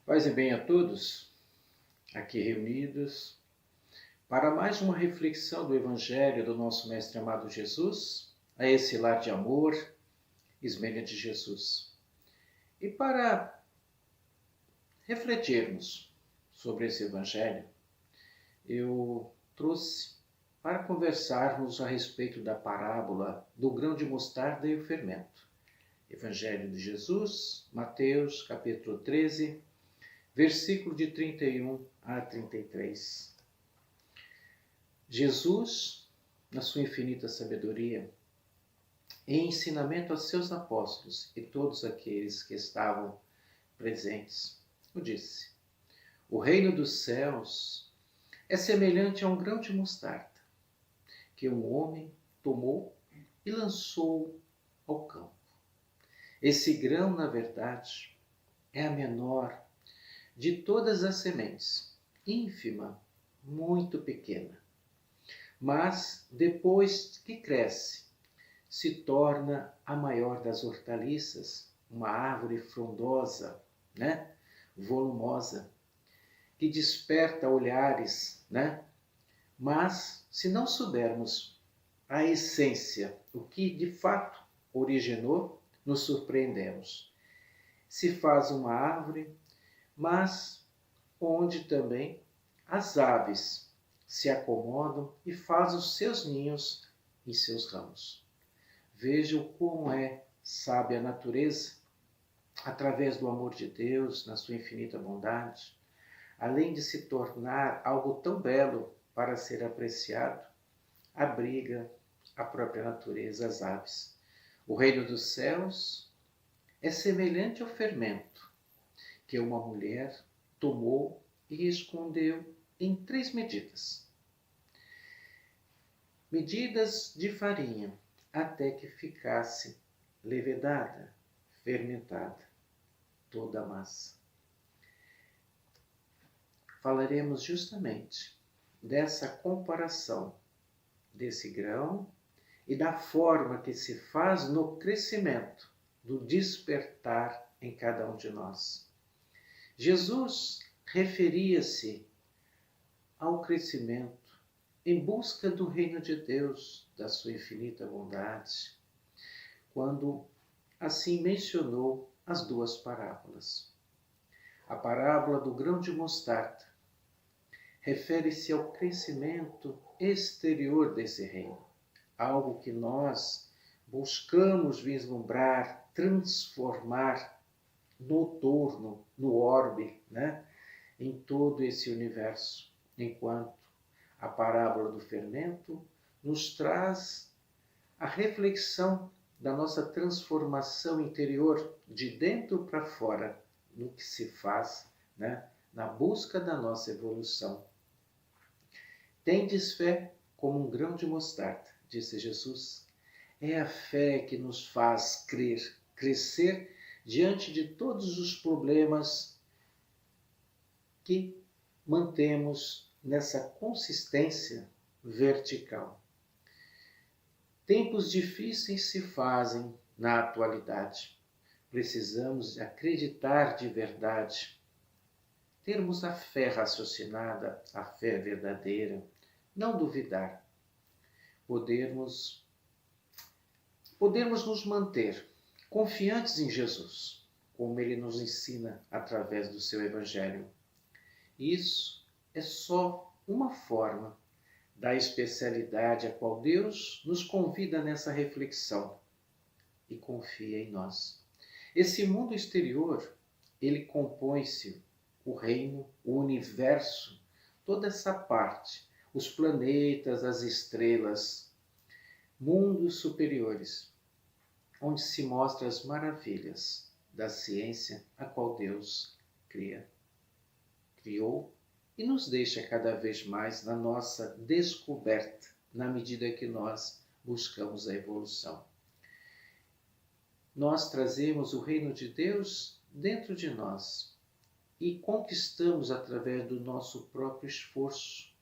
Paz e bem a todos, aqui reunidos, para mais uma reflexão do Evangelho do nosso Mestre amado Jesus, a esse lar de amor, Ismênia de Jesus. E para refletirmos sobre esse Evangelho, eu trouxe para conversarmos a respeito da parábola do grão de mostarda e o fermento. Evangelho de Jesus, Mateus, capítulo 13, versículo de 31 a 33. Jesus, na sua infinita sabedoria, em ensinamento aos seus apóstolos e todos aqueles que estavam presentes, o disse: o reino dos céus é semelhante a um grão de mostarda, que um homem tomou e lançou ao campo. Esse grão, na verdade, é a menor de todas as sementes, ínfima, muito pequena. Mas, depois que cresce, se torna a maior das hortaliças, uma árvore frondosa, volumosa, que desperta olhares, Mas, se não soubermos a essência, o que de fato originou, nos surpreendemos. Se faz uma árvore, mas onde também as aves se acomodam e fazem os seus ninhos em seus ramos. Vejam como é sábia a natureza, através do amor de Deus, na sua infinita bondade, além de se tornar algo tão belo para ser apreciado, abriga a própria natureza, as aves. O reino dos céus é semelhante ao fermento que uma mulher tomou e escondeu em 3 medidas. Medidas de farinha, até que ficasse levedada, fermentada, toda a massa. Falaremos justamente dessa comparação desse grão e da forma que se faz no crescimento, do despertar em cada um de nós. Jesus referia-se ao crescimento em busca do reino de Deus, da sua infinita bondade, quando assim mencionou as 2 parábolas. A parábola do grão de mostarda refere-se ao crescimento exterior desse reino, algo que nós buscamos vislumbrar, transformar no torno, no orbe, em todo esse universo, enquanto a parábola do fermento nos traz a reflexão da nossa transformação interior, de dentro para fora, no que se faz, na busca da nossa evolução. Tendes fé como um grão de mostarda, disse Jesus. É a fé que nos faz crescer diante de todos os problemas que mantemos nessa consistência vertical. Tempos difíceis se fazem na atualidade. Precisamos acreditar de verdade, termos a fé raciocinada, a fé verdadeira, não duvidar, podermos nos manter confiantes em Jesus, como Ele nos ensina através do seu Evangelho. Isso é só uma forma da especialidade a qual Deus nos convida nessa reflexão e confia em nós. Esse mundo exterior, ele compõe-se o reino, o universo, toda essa parte, os planetas, as estrelas, mundos superiores, onde se mostram as maravilhas da ciência a qual Deus criou e nos deixa cada vez mais na nossa descoberta, na medida que nós buscamos a evolução. Nós trazemos o reino de Deus dentro de nós e conquistamos através do nosso próprio esforço,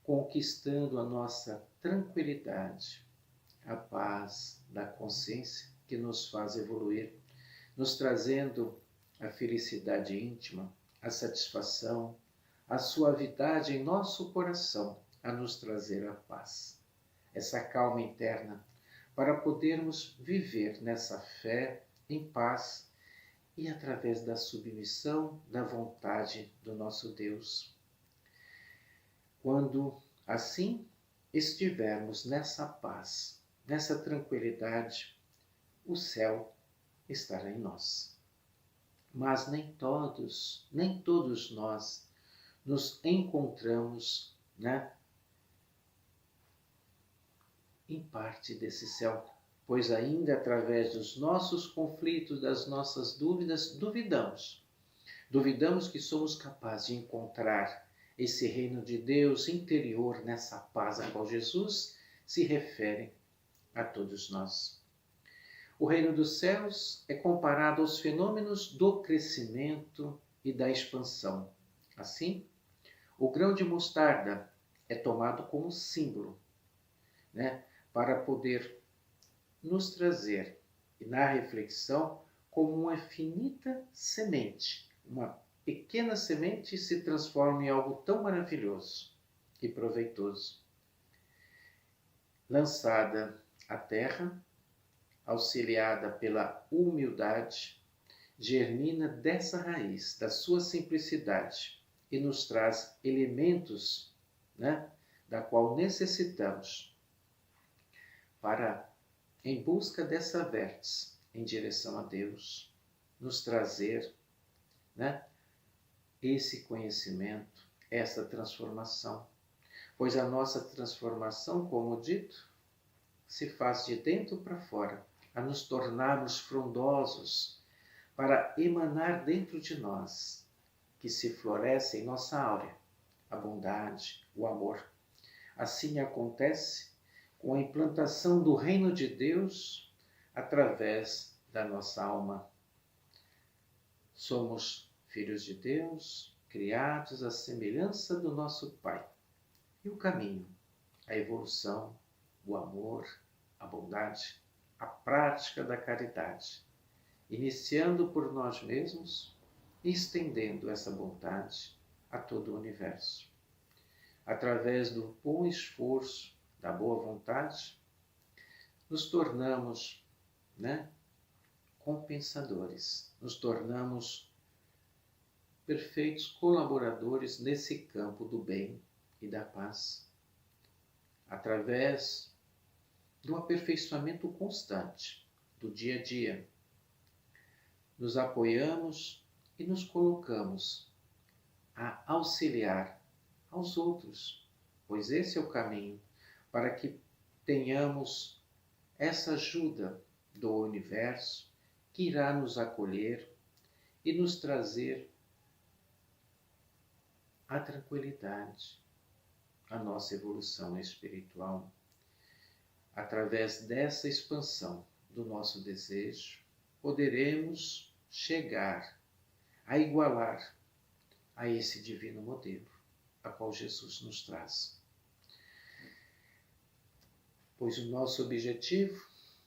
conquistando a nossa tranquilidade, a paz da consciência que nos faz evoluir, nos trazendo a felicidade íntima, a satisfação, a suavidade em nosso coração, a nos trazer a paz. Essa calma interna, para podermos viver nessa fé em paz e através da submissão da vontade do nosso Deus. Quando assim estivermos nessa paz, nessa tranquilidade, o céu estará em nós. Mas nem todos nós nos encontramos, em parte desse céu, pois ainda através dos nossos conflitos, das nossas dúvidas, duvidamos que somos capazes de encontrar esse reino de Deus interior nessa paz a qual Jesus se refere a todos nós. O reino dos céus é comparado aos fenômenos do crescimento e da expansão. Assim, o grão de mostarda é tomado como símbolo, para poder nos trazer, na reflexão, como uma finita semente. Uma pequena semente se transforma em algo tão maravilhoso e proveitoso. Lançada à terra, auxiliada pela humildade, germina dessa raiz, da sua simplicidade, e nos traz elementos, da qual necessitamos para, em busca dessa vértice, em direção a Deus, nos trazer, esse conhecimento, essa transformação. Pois a nossa transformação, como dito, se faz de dentro para fora, a nos tornarmos frondosos, para emanar dentro de nós, que se floresce em nossa áurea, a bondade, o amor. Assim acontece com a implantação do reino de Deus através da nossa alma. Somos filhos de Deus, criados à semelhança do nosso Pai. E o caminho, a evolução, o amor, a bondade, a prática da caridade, iniciando por nós mesmos e estendendo essa bondade a todo o universo. Através do bom esforço, da boa vontade, nos tornamos, compensadores, nos tornamos perfeitos colaboradores nesse campo do bem e da paz. Através do aperfeiçoamento constante do dia a dia, nos apoiamos e nos colocamos a auxiliar aos outros, pois esse é o caminho para que tenhamos essa ajuda do universo que irá nos acolher e nos trazer a tranquilidade, a nossa evolução espiritual. Através dessa expansão do nosso desejo, poderemos chegar a igualar a esse divino modelo, a qual Jesus nos traz. Pois o nosso objetivo,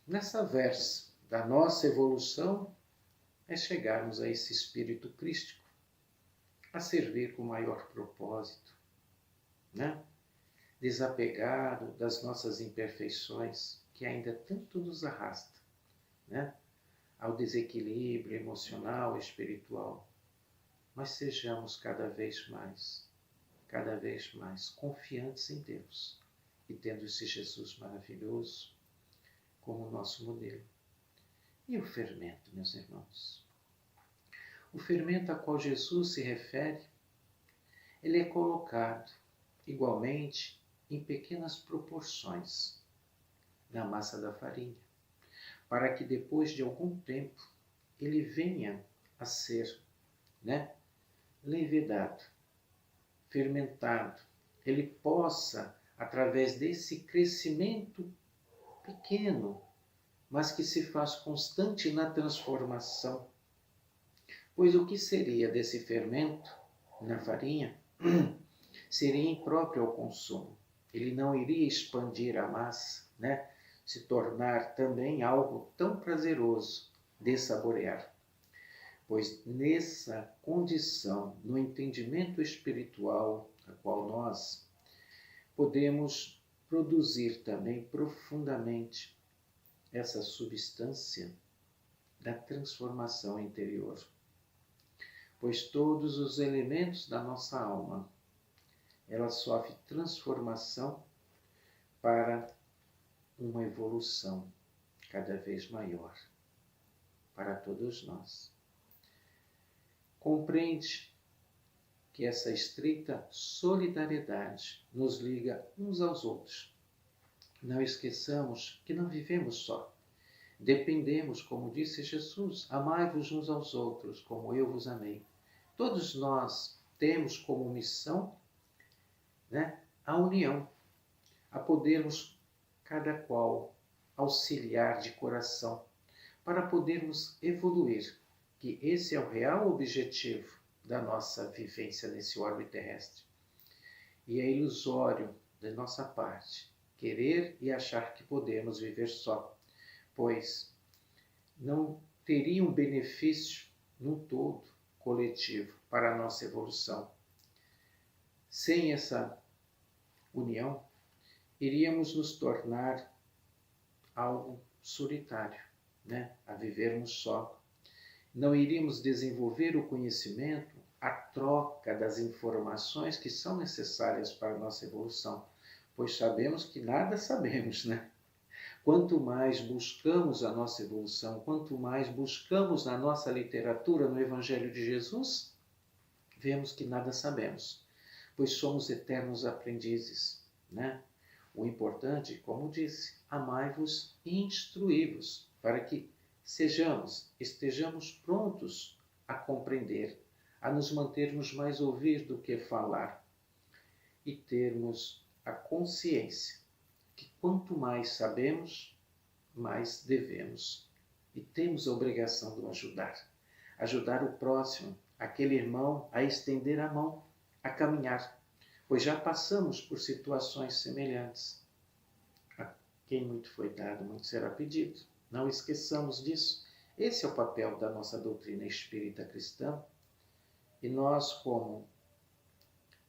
nessa versa da nossa evolução, é chegarmos a esse espírito crístico, a servir com maior propósito, desapegado das nossas imperfeições, que ainda tanto nos arrasta, ao desequilíbrio emocional e espiritual. Mas sejamos cada vez mais confiantes em Deus e tendo esse Jesus maravilhoso como nosso modelo. E o fermento, meus irmãos? O fermento a qual Jesus se refere, ele é colocado igualmente em pequenas proporções na massa da farinha, para que depois de algum tempo ele venha a ser, levedado, fermentado, ele possa, através desse crescimento pequeno, mas que se faz constante na transformação. Pois o que seria desse fermento na farinha seria impróprio ao consumo. Ele não iria expandir a massa, se tornar também algo tão prazeroso de saborear. pois nessa condição, no entendimento espiritual a qual nós podemos produzir também profundamente essa substância da transformação interior, pois todos os elementos da nossa alma, ela sofre transformação para uma evolução cada vez maior para todos nós. Compreende que essa estreita solidariedade nos liga uns aos outros. Não esqueçamos que não vivemos só. Dependemos, como disse Jesus, amai-vos uns aos outros, como eu vos amei. Todos nós temos como missão, a união, a podermos, cada qual, auxiliar de coração, para podermos evoluir, que esse é o real objetivo da nossa vivência nesse orbe terrestre. E é ilusório da nossa parte querer e achar que podemos viver só, pois não teria um benefício num todo coletivo para a nossa evolução. Sem essa união, iríamos nos tornar algo solitário, a vivermos só. Não iríamos desenvolver o conhecimento, a troca das informações que são necessárias para a nossa evolução, pois sabemos que nada sabemos, Quanto mais buscamos a nossa evolução, quanto mais buscamos na nossa literatura, no Evangelho de Jesus, vemos que nada sabemos, pois somos eternos aprendizes, O importante, como disse, amai-vos e instruí-vos, para que estejamos prontos a compreender, a nos mantermos mais ouvir do que falar e termos a consciência que quanto mais sabemos, mais devemos e temos a obrigação de ajudar o próximo, aquele irmão a estender a mão, a caminhar, pois já passamos por situações semelhantes. A quem muito foi dado, muito será pedido. Não esqueçamos disso. Esse é o papel da nossa doutrina espírita cristã. E nós, como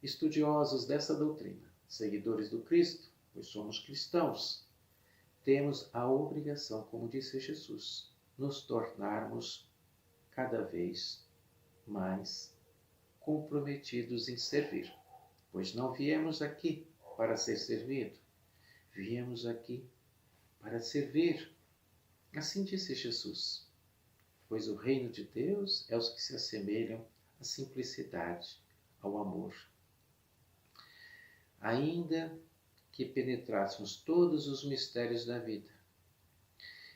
estudiosos dessa doutrina, seguidores do Cristo, pois somos cristãos, temos a obrigação, como disse Jesus, nos tornarmos cada vez mais comprometidos em servir. Pois não viemos aqui para ser servido, viemos aqui para servir. Assim disse Jesus, pois o reino de Deus é os que se assemelham à simplicidade, ao amor. Ainda que penetrássemos todos os mistérios da vida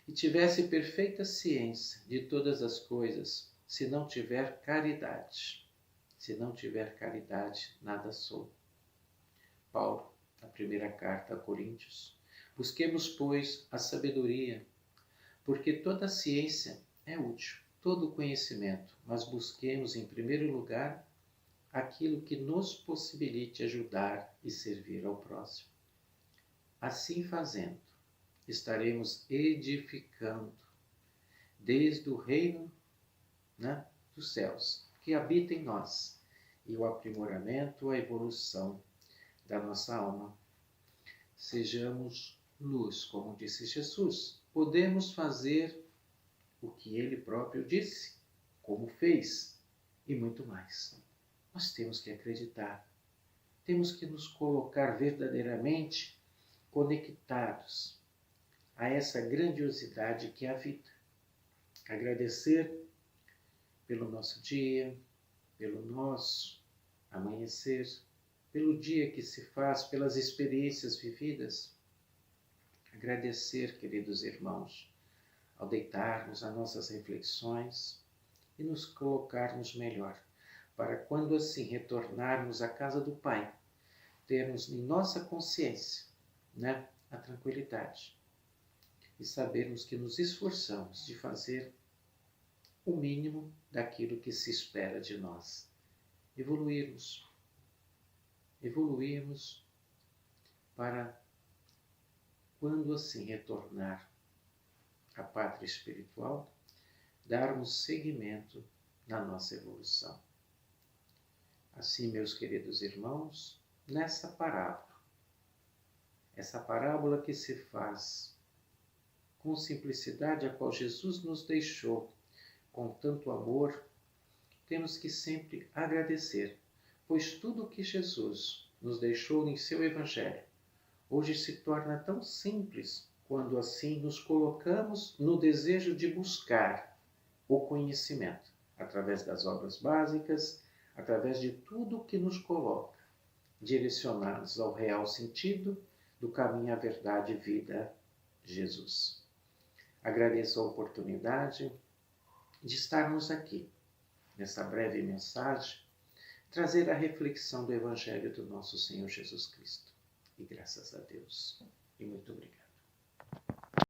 e tivesse perfeita ciência de todas as coisas, se não tiver caridade, nada sou. Paulo, na primeira carta a Coríntios, busquemos, pois, a sabedoria, porque toda ciência é útil, todo conhecimento, mas busquemos em primeiro lugar aquilo que nos possibilite ajudar e servir ao próximo. Assim fazendo, estaremos edificando desde o reino dos céus, que habita em nós, e o aprimoramento, a evolução da nossa alma. Sejamos luz, como disse Jesus. Podemos fazer o que ele próprio disse, como fez, e muito mais. Nós temos que acreditar, temos que nos colocar verdadeiramente conectados a essa grandiosidade que é a vida. Agradecer pelo nosso dia, pelo nosso amanhecer, pelo dia que se faz, pelas experiências vividas. Agradecer, queridos irmãos, ao deitarmos as nossas reflexões e nos colocarmos melhor, para quando assim retornarmos à casa do Pai, termos em nossa consciência, a tranquilidade e sabermos que nos esforçamos de fazer o mínimo daquilo que se espera de nós. Evoluirmos para quando assim retornar à pátria espiritual, darmos seguimento na nossa evolução. Assim, meus queridos irmãos, nessa parábola, essa parábola que se faz com simplicidade, a qual Jesus nos deixou com tanto amor, temos que sempre agradecer, pois tudo o que Jesus nos deixou em seu Evangelho hoje se torna tão simples quando assim nos colocamos no desejo de buscar o conhecimento, através das obras básicas, através de tudo que nos coloca, direcionados ao real sentido do caminho à verdade e vida, Jesus. Agradeço a oportunidade de estarmos aqui, nessa breve mensagem, trazer a reflexão do Evangelho do nosso Senhor Jesus Cristo. E graças a Deus. E muito obrigado.